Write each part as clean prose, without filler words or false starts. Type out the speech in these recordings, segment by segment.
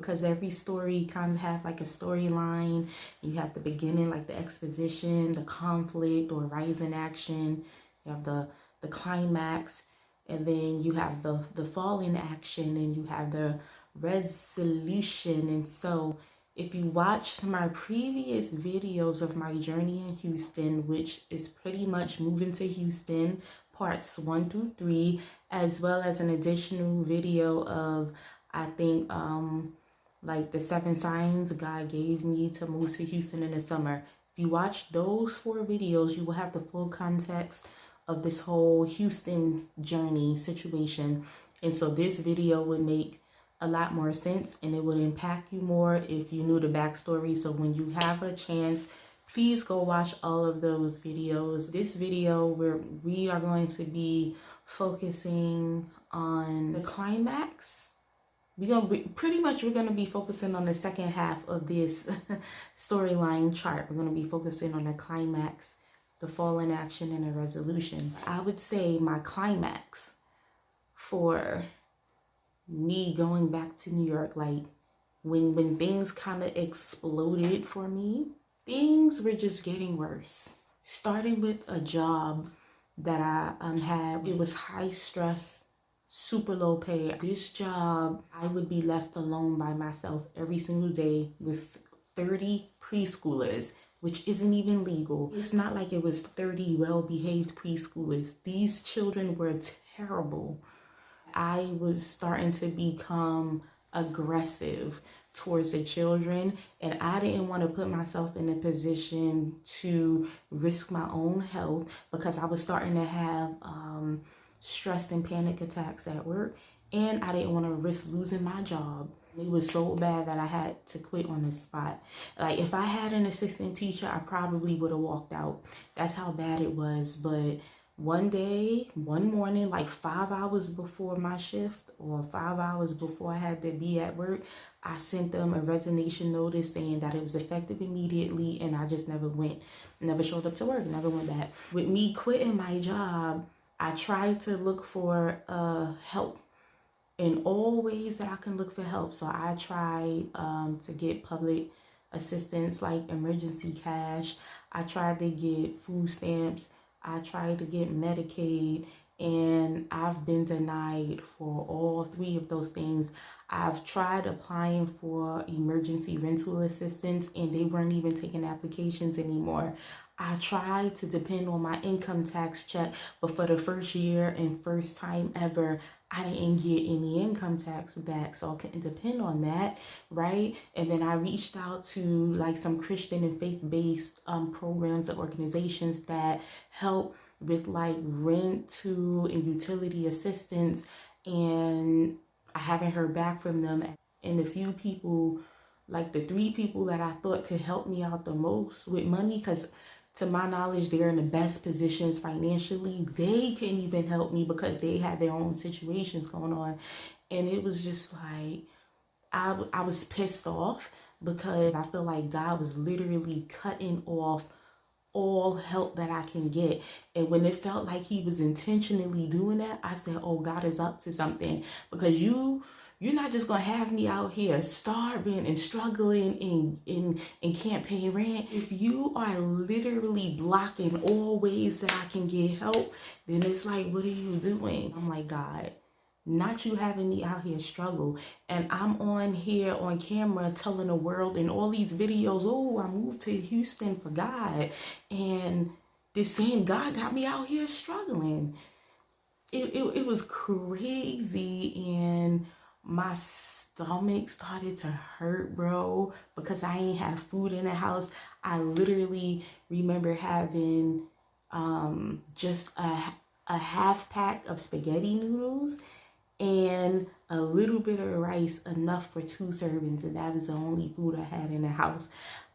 because every story kind of have like a storyline. You have the beginning, like the exposition, the conflict or rise in action. You have the climax, and then you have the fall in action, and you have the resolution. And so if you watched my previous videos of my journey in Houston, which is pretty much moving to Houston, parts 1 through 3, as well as an additional video of, I think, like the 7 signs God gave me to move to Houston in the summer. If you watch those 4 videos, you will have the full context of this whole Houston journey situation. And so this video would make a lot more sense, and it would impact you more if you knew the backstory. So when you have a chance, please go watch all of those videos. This video where we are going to be focusing on the climax. We're gonna be focusing on the second half of this storyline chart. We're gonna be focusing on the climax, the fall in action, and the resolution. I would say my climax for me going back to New York, like when things kind of exploded for me, things were just getting worse. Starting with a job that I had. It was high stress, super low pay. This job, I would be left alone by myself every single day with 30 preschoolers, which isn't even legal. It's not like it was 30 well-behaved preschoolers. These children were terrible. I was starting to become aggressive towards the children, and I didn't want to put myself in a position to risk my own health because I was starting to have stress and panic attacks at work, and I didn't want to risk losing my job. It was so bad that I had to quit on the spot. Like, if I had an assistant teacher, I probably would have walked out. That's how bad it was. But one day, one morning, like 5 hours before my shift or 5 hours before I had to be at work, I sent them a resignation notice saying that it was effective immediately, and I just never showed up to work, never went back. With me quitting my job, I tried to look for help in all ways that I can look for help. So I tried to get public assistance like emergency cash. I tried to get food stamps. I tried to get Medicaid, and I've been denied for all 3 of those things. I've tried applying for emergency rental assistance, and they weren't even taking applications anymore. I tried to depend on my income tax check, but for the first year and first time ever, I didn't get any income tax back, so I couldn't depend on that, right? And then I reached out to like some Christian and faith-based programs and organizations that help with like rent to and utility assistance, and I haven't heard back from them. And the few people, like the 3 people that I thought could help me out the most with money, because to my knowledge, they're in the best positions financially, they couldn't even help me because they had their own situations going on. And it was just like, I was pissed off because I feel like God was literally cutting off all help that I can get. And when it felt like he was intentionally doing that, I said, oh, God is up to something, because you're not just gonna have me out here starving and struggling and can't pay rent. If you are literally blocking all ways that I can get help, then it's like, what are you doing? I'm like, God, not you having me out here struggle. And I'm on here on camera telling the world in all these videos, oh, I moved to Houston for God. And this same God got me out here struggling. It was crazy, and my stomach started to hurt, bro, because I ain't have food in the house. I literally remember having just a half pack of spaghetti noodles and a little bit of rice, enough for 2 servings, and that was the only food I had in the house.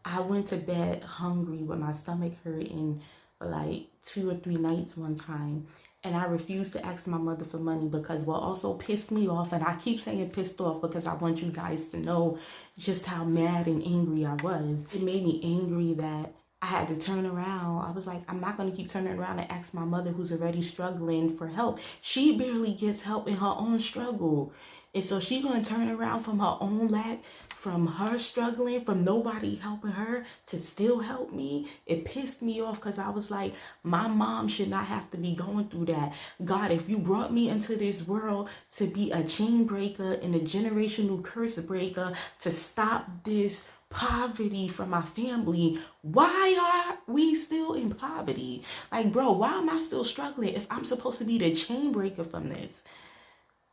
I went to bed hungry with my stomach hurting for like 2 or 3 nights one time. And I refused to ask my mother for money because what also pissed me off, and I keep saying pissed off because I want you guys to know just how mad and angry I was. It made me angry that I had to turn around. I was like, I'm not going to keep turning around and ask my mother, who's already struggling, for help. She barely gets help in her own struggle. And so she gonna turn around from her own lack, from her struggling, from nobody helping her to still help me. It pissed me off because I was like, my mom should not have to be going through that. God, if you brought me into this world to be a chain breaker and a generational curse breaker to stop this poverty from my family, why are we still in poverty? Like, bro, why am I still struggling if I'm supposed to be the chain breaker from this?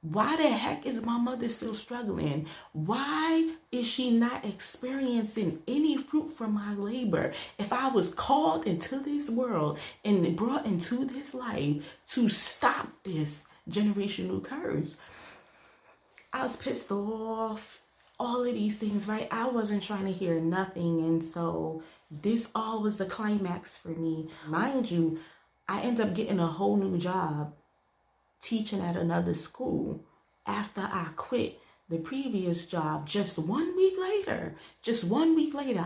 Why the heck is my mother still struggling? Why is she not experiencing any fruit from my labor? If I was called into this world and brought into this life to stop this generational curse, I was pissed off. All of these things, right? I wasn't trying to hear nothing. And so this all was the climax for me. Mind you, I ended up getting a whole new job teaching at another school after I quit the previous job. Just 1 week later,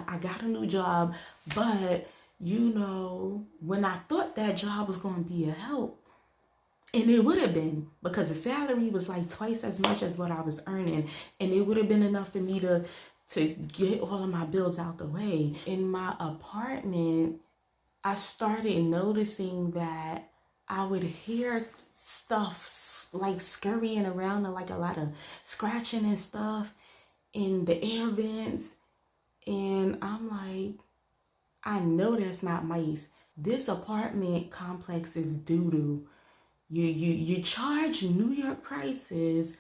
I got a new job. But you know, when I thought that job was going to be a help, and it would have been, because the salary was like twice as much as what I was earning, and it would have been enough for me to get all of my bills out the way. In my apartment, I started noticing that I would hear stuff like scurrying around and like a lot of scratching and stuff in the air vents. And I'm like, I know that's not mice. This apartment complex is doo-doo. You charge New York prices,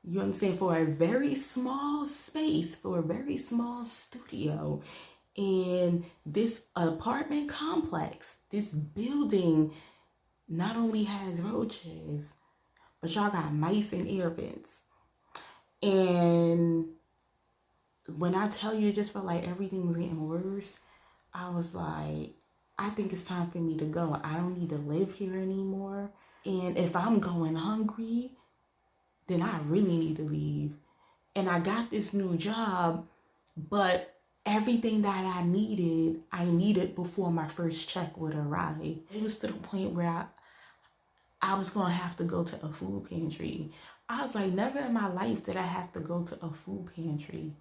you know what I'm saying, for a very small space, for a very small studio. And this apartment complex, this building, not only has roaches, but y'all got mice and air vents. And when I tell you, it just felt like everything was getting worse. I was like, I think it's time for me to go. I don't need to live here anymore. And if I'm going hungry, then I really need to leave. And I got this new job, but everything that I needed before my first check would arrive. It was to the point where I was going to have to go to a food pantry. I was like, never in my life did I have to go to a food pantry.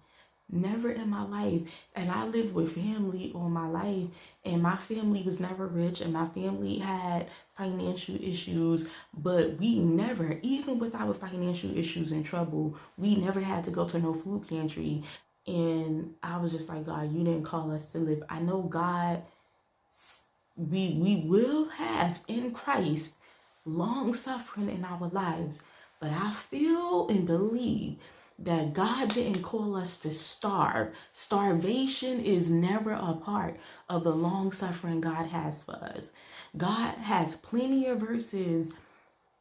Never in my life. And I lived with family all my life, and my family was never rich, and my family had financial issues, but we never, even with our financial issues and trouble, we never had to go to no food pantry. And I was just like, God, you didn't call us to live. I know God, we will have in Christ long suffering in our lives, but I feel and believe that God didn't call us to starve. Starvation is never a part of the long suffering God has for us. God has plenty of verses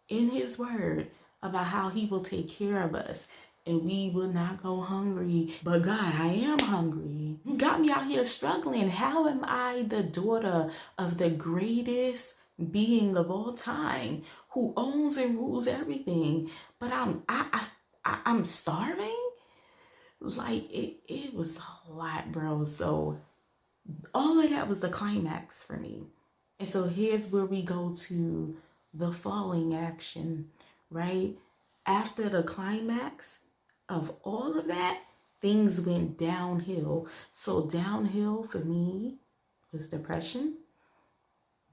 in his word about how he will take care of us and we will not go hungry. But God, I am hungry. You got me out here struggling. How am I the daughter of the greatest being of all time who owns and rules everything, but I'm starving? Like, it was a lot, bro. So all of that was the climax for me. And so here's where we go to the falling action, right? After the climax of all of that, things went downhill. So downhill for me was depression.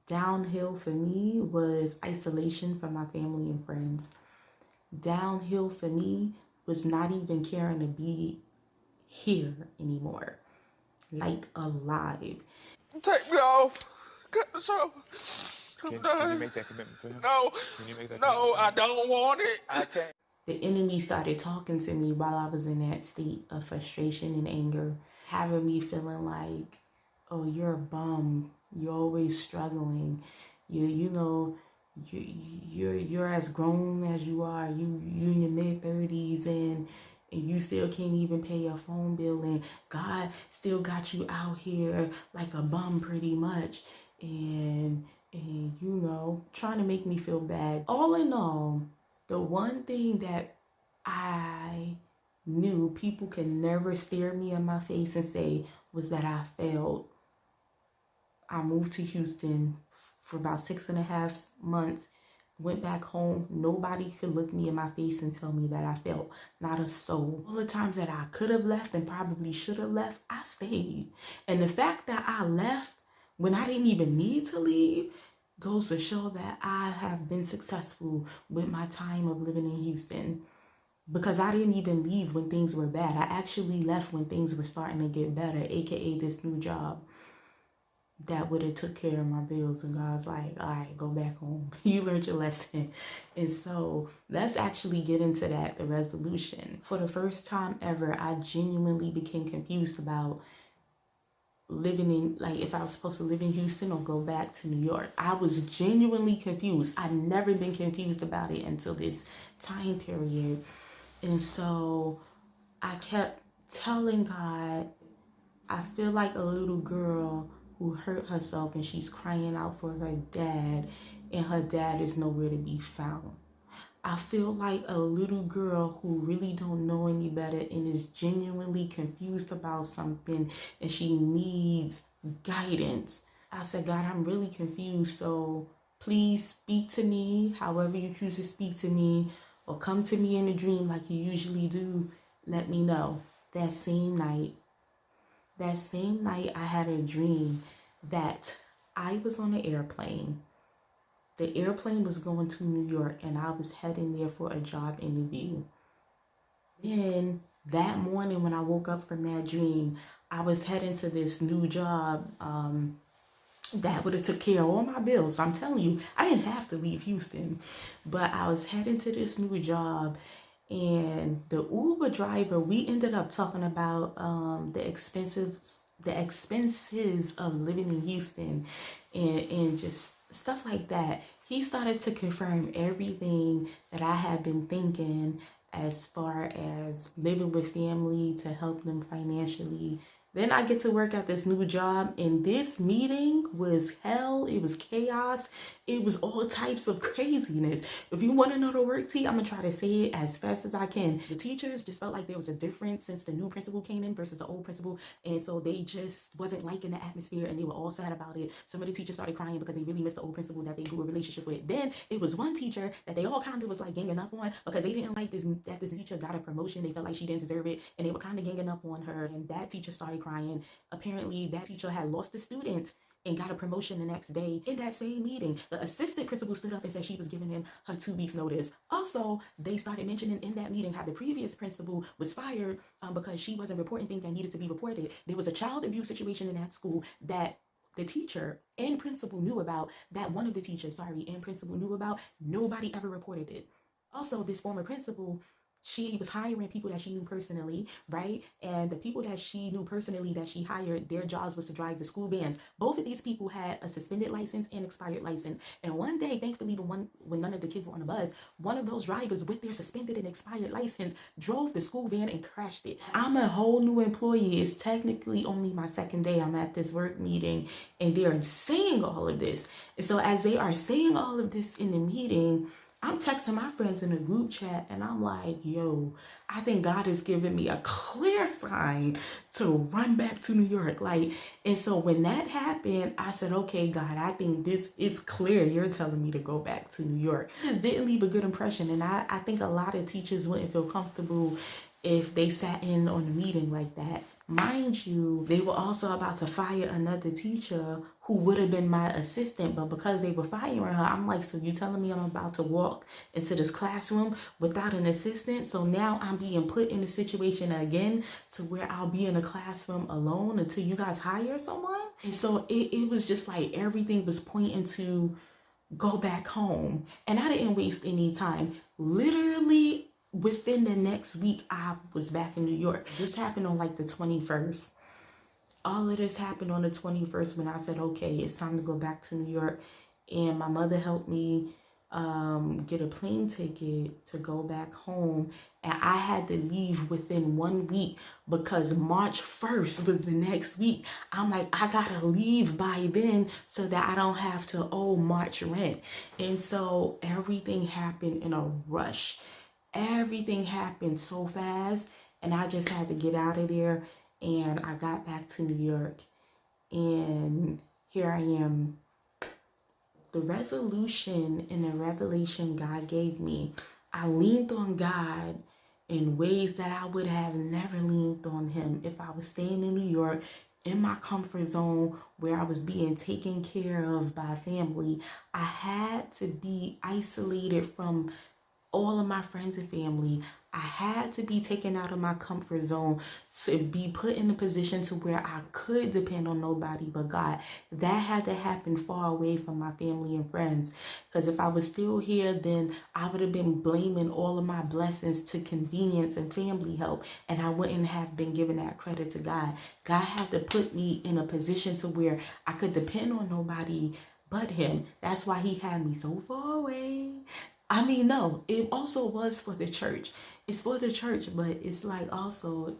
Downhill for me was isolation from my family and friends. Downhill for me was not even caring to be here anymore, like alive. Take me off. Cut the show. Can you make that commitment for him? No. Can you make that No, I don't want it. I can't. The enemy started talking to me while I was in that state of frustration and anger, having me feeling like, oh, you're a bum. You're always struggling. You're as grown as you are. You in your mid-30s and you still can't even pay your phone bill, and God still got you out here like a bum pretty much, and trying to make me feel bad. All in all, the one thing that I knew people could never stare me in my face and say was that I failed. I moved to Houston for about 6.5 months. Went back home. Nobody could look me in my face and tell me that I felt, not a soul. All the times that I could have left and probably should have left, I stayed. And the fact that I left when I didn't even need to leave goes to show that I have been successful with my time of living in Houston. Because I didn't even leave when things were bad. I actually left when things were starting to get better, aka this new job that would have took care of my bills. And God's like, all right, go back home. You learned your lesson. And so let's actually get into that, the resolution. For the first time ever, I genuinely became confused about living in, like, if I was supposed to live in Houston or go back to New York. I was genuinely confused. I've never been confused about it until this time period. And so I kept telling God, I feel like a little girl who hurt herself and she's crying out for her dad, and her dad is nowhere to be found. I feel like a little girl who really don't know any better and is genuinely confused about something and she needs guidance. I said, God, I'm really confused, so please speak to me however you choose to speak to me, or come to me in a dream like you usually do. Let me know. That same night, I had a dream that I was on an airplane. The airplane was going to New York and I was heading there for a job interview. Then that morning when I woke up from that dream, I was heading to this new job that would have took care of all my bills. I'm telling you, I didn't have to leave Houston, but I was heading to this new job. And the Uber driver, we ended up talking about the expenses of living in Houston, and just stuff like that. He started to confirm everything that I had been thinking as far as living with family to help them financially. Then I get to work at this new job, and this meeting was hell. It was chaos. It was all types of craziness. If you want to know the work tea, I'm going to try to say it as fast as I can. The teachers just felt like there was a difference since the new principal came in versus the old principal, and so they just wasn't liking the atmosphere, and they were all sad about it. Some of the teachers started crying because they really missed the old principal that they grew a relationship with. Then it was one teacher that they all kind of was like ganging up on because they didn't like that this teacher got a promotion. They felt like she didn't deserve it, and they were kind of ganging up on her, and that teacher started crying. Apparently that teacher had lost a student and got a promotion the next day. In that same meeting, the assistant principal stood up and said she was giving him her 2 weeks notice. Also, they started mentioning in that meeting how the previous principal was fired because she wasn't reporting things that needed to be reported. There was a child abuse situation in that school that the teacher and principal knew about, that one of the teachers, and principal knew about. Nobody ever reported it. Also, this former principal, she was hiring people that she knew personally, right? And the people that she knew personally that she hired, their jobs was to drive the school vans. Both of these people had a suspended license and expired license. And one day, thankfully, when none of the kids were on the bus, one of those drivers with their suspended and expired license drove the school van and crashed it. I'm a whole new employee. It's technically only my second day. I'm at this work meeting and they're saying all of this. And so as they are saying all of this in the meeting, I'm texting my friends in a group chat and I'm like, yo, I think God is giving me a clear sign to run back to New York. And so when that happened, I said, okay, God, I think this is clear. You're telling me to go back to New York. It just didn't leave a good impression. And I think a lot of teachers wouldn't feel comfortable if they sat in on a meeting like that. Mind you, they were also about to fire another teacher who would have been my assistant, but because they were firing her, I'm like, so you telling me I'm about to walk into this classroom without an assistant? So now I'm being put in a situation again to where I'll be in a classroom alone until you guys hire someone? And so it was just like everything was pointing to go back home. And I didn't waste any time. Literally, within the next week, I was back in New York. This happened on like the 21st. All of this happened on the 21st when I said, okay, it's time to go back to New York. And my mother helped me get a plane ticket to go back home. And I had to leave within 1 week because March 1st was the next week. I'm like, I gotta leave by then so that I don't have to owe March rent. And so everything happened in a rush. Everything happened so fast, and I just had to get out of there. And I got back to New York, and here I am the resolution and the revelation God gave me, I leaned on God in ways that I would have never leaned on him if I was staying in New York in my comfort zone where I was being taken care of by family. I had to be isolated from all of my friends and family. I had to be taken out of my comfort zone to be put in a position to where I could depend on nobody but God. That had to happen far away from my family and friends. Because if I was still here, then I would have been blaming all of my blessings to convenience and family help. And I wouldn't have been giving that credit to God. God had to put me in a position to where I could depend on nobody but him. That's why he had me so far away. I mean, no, it also was for the church. It's for the church, but it's like also,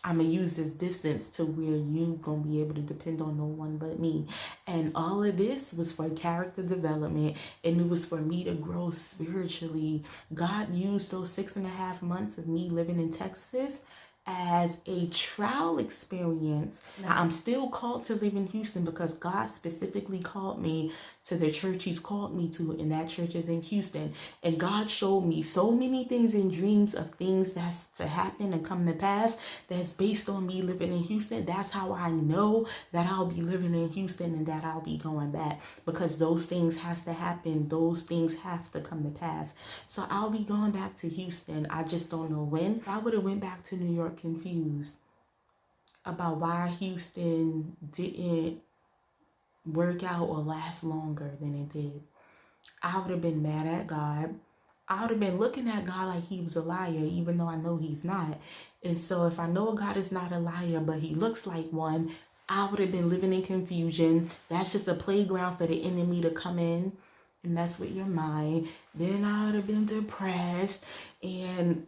I'm going to use this distance to where you going to be able to depend on no one but me. And all of this was for character development, and it was for me to grow spiritually. God used those 6.5 months of me living in Texas as a trial experience. Now, I'm still called to live in Houston because God specifically called me to the church he's called me to, and that church is in Houston. And God showed me so many things in dreams of things that's to happen and come to pass that's based on me living in Houston. That's how I know that I'll be living in Houston and that I'll be going back, because those things has to happen. Those things have to come to pass. So I'll be going back to Houston. I just don't know when. If I would have went back to New York confused about why Houston didn't work out or last longer than it did, I would have been mad at God. I would have been looking at God like he was a liar, even though I know he's not. And so if I know God is not a liar, but he looks like one, I would have been living in confusion. That's just a playground for the enemy to come in and mess with your mind. Then I would have been depressed and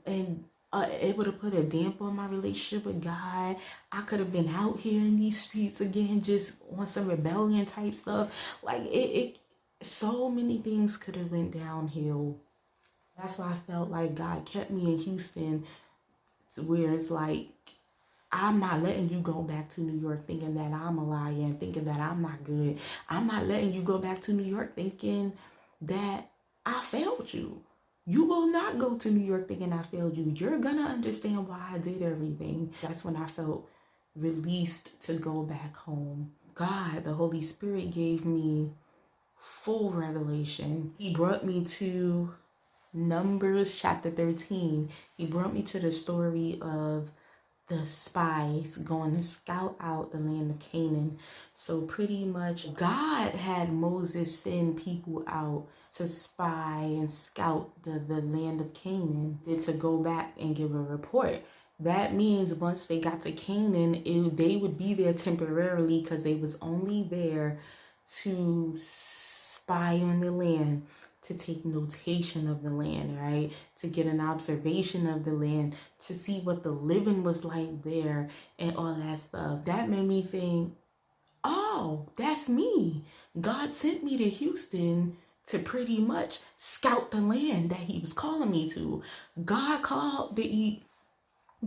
able to put a damper on my relationship with God. I could have been out here in these streets again, just on some rebellion type stuff. Like so many things could have went downhill. That's why I felt like God kept me in Houston, to where it's like, I'm not letting you go back to New York thinking that I'm a liar and thinking that I'm not good. I'm not letting you go back to New York thinking that I failed you. You will not go to New York thinking I failed you. You're going to understand why I did everything. That's when I felt released to go back home. God, the Holy Spirit, gave me full revelation. He brought me to Numbers chapter 13. He brought me to the story of the spies going to scout out the land of Canaan. So pretty much God had Moses send people out to spy and scout the land of Canaan, to go back and give a report. That means once they got to Canaan, they would be there temporarily, because they was only there to spy on the land, to take notation of the land, right? To get an observation of the land, to see what the living was like there and all that stuff. That made me think, oh, that's me. God sent me to Houston to pretty much scout the land that he was calling me to. God called the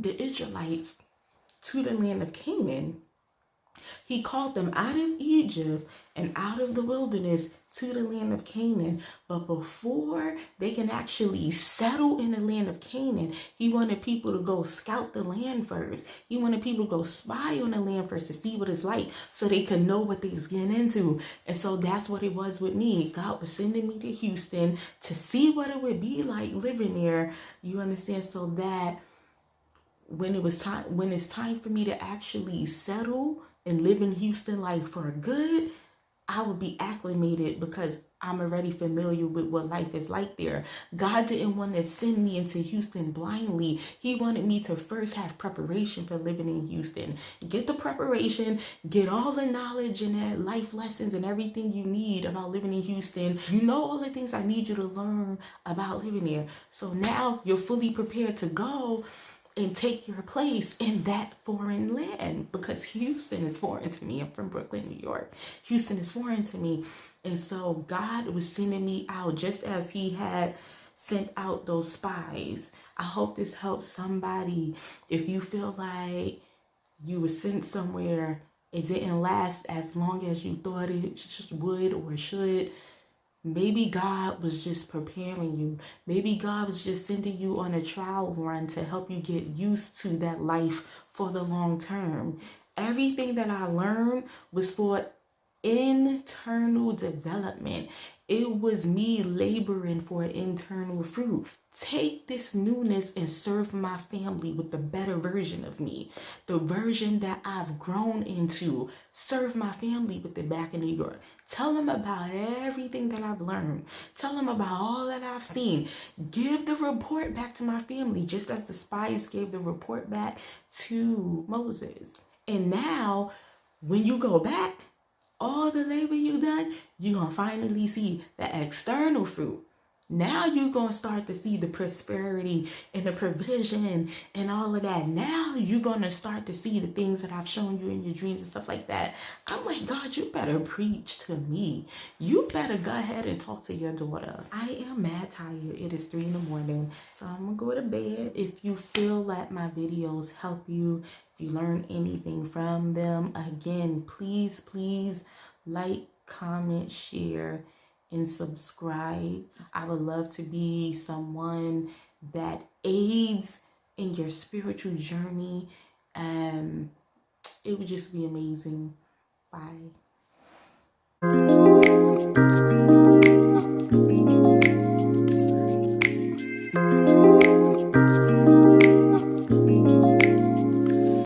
Israelites to the land of Canaan. He called them out of Egypt and out of the wilderness to the land of Canaan. But before they can actually settle in the land of Canaan, he wanted people to go scout the land first. He wanted people to go spy on the land first to see what it's like, so they could know what they was getting into. And so that's what it was with me. God was sending me to Houston to see what it would be like living there. You understand? So that when it's time for me to actually settle and live in Houston, like for good, I would be acclimated, because I'm already familiar with what life is like there. God didn't want to send me into Houston blindly. He wanted me to first have preparation for living in Houston. Get the preparation, get all the knowledge and life lessons and everything you need about living in Houston. You know all the things I need you to learn about living there. So now you're fully prepared to go and take your place in that foreign land, because Houston is foreign to me. I'm from Brooklyn, New York. Houston is foreign to me. And so God was sending me out just as he had sent out those spies. I hope this helps somebody. If you feel like you were sent somewhere it didn't last as long as you thought it would or should. Maybe God was just preparing you. Maybe God was just sending you on a trial run to help you get used to that life for the long term. Everything that I learned was for internal development. It was me laboring for internal fruit. Take this newness and serve my family with the better version of me, the version that I've grown into. Serve my family with it back in New York. Tell them about everything that I've learned. Tell them about all that I've seen. Give the report back to my family, just as the spies gave the report back to Moses. And now, when you go back, all the labor you done, you're going to finally see the external fruit. Now you're going to start to see the prosperity and the provision and all of that. Now you're going to start to see the things that I've shown you in your dreams and stuff like that. I'm like, God, you better preach to me. You better go ahead and talk to your daughter. I am mad tired. It is 3 a.m. So I'm going to go to bed. If you feel that my videos help you, if you learn anything from them, again, please like, comment, share, and subscribe. I would love to be someone that aids in your spiritual journey. It would just be amazing. Bye.